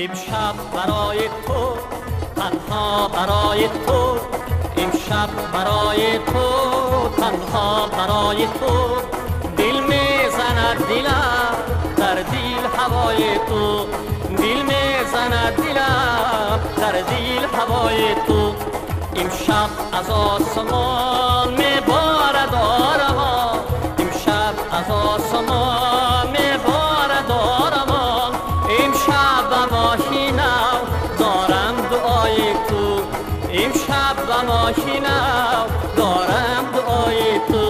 امشب برای تو، تنها برای تو، امشب برای تو، تنها برای تو، دل میزند دلم در دل هوای تو، دل میزند دلم در دل هوای تو. امشب از آسمان میبارد آرمان، امشب از آسمان میبارد آرمان، امشب به ماهی نو دارم دعای تو، امشب به ماهی نو دارم دعای تو.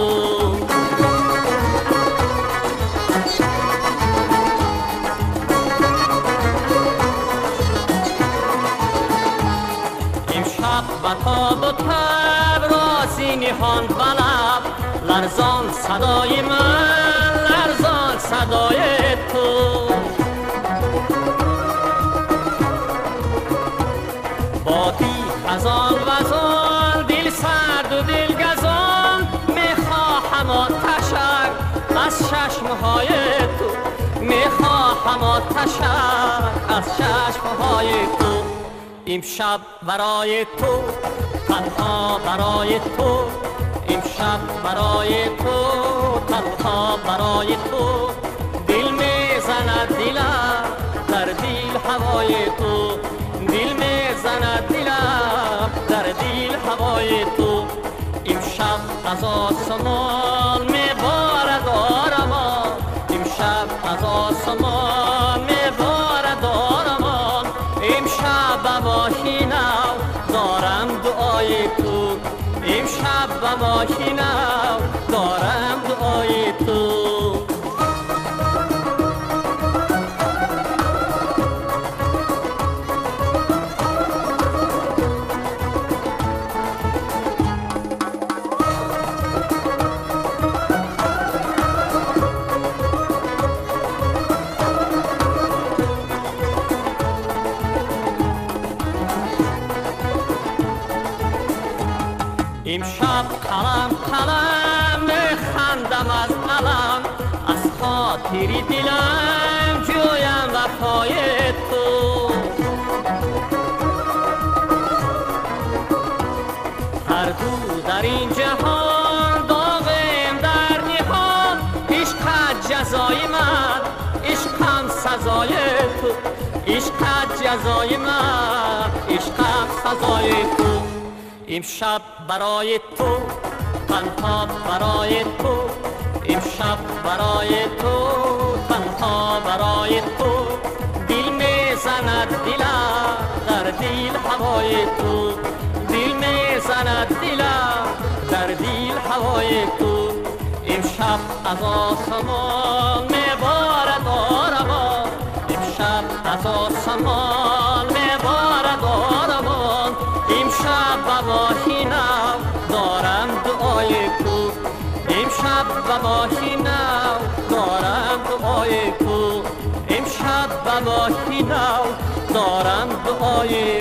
امشب به تاب و تب رازی نهان بلب، لرزان صدای من، لرزان صدای تو. بادی خزان وزان، دل سرد و دل گزان، میخواهم آتشک از چشمهای تو، میخواهم آتشک از چشمهای تو. امشب برای تو، تنها برای تو، امشب برای تو، تنها برای تو، دل میزند دلم در دل هوای تو، دل میزند دلم در دل هوای تو. امشب از آسمان میبارد آرمان، امشب از آسمان میبارد آرمان، امشب به ماهی نو دارم دعای تو، امشب به ماهی نو دارم دعای تو. امشب قلم قلم میخندم از علم، از خاطری دلم جویم وفای تو. هر دو در این جهان داغیم در نهان، عشقت جزای من، عشقم سزای تو، عشقت جزای من، عشقم سزای تو. امشب برای تو، تنها برای تو، امشب برای تو، تنها برای تو، دل میزند دلم در دل هوای تو، دل میزند دلم در دل هوای تو. امشب از آسمان میبارد آرمان، امشب از آسمان میبارد آرمان، امشب به ماهی نو دارم دعای تو، امشب به ماهی نو دارم دعای تو، امشب به ماهی نو دارم دعای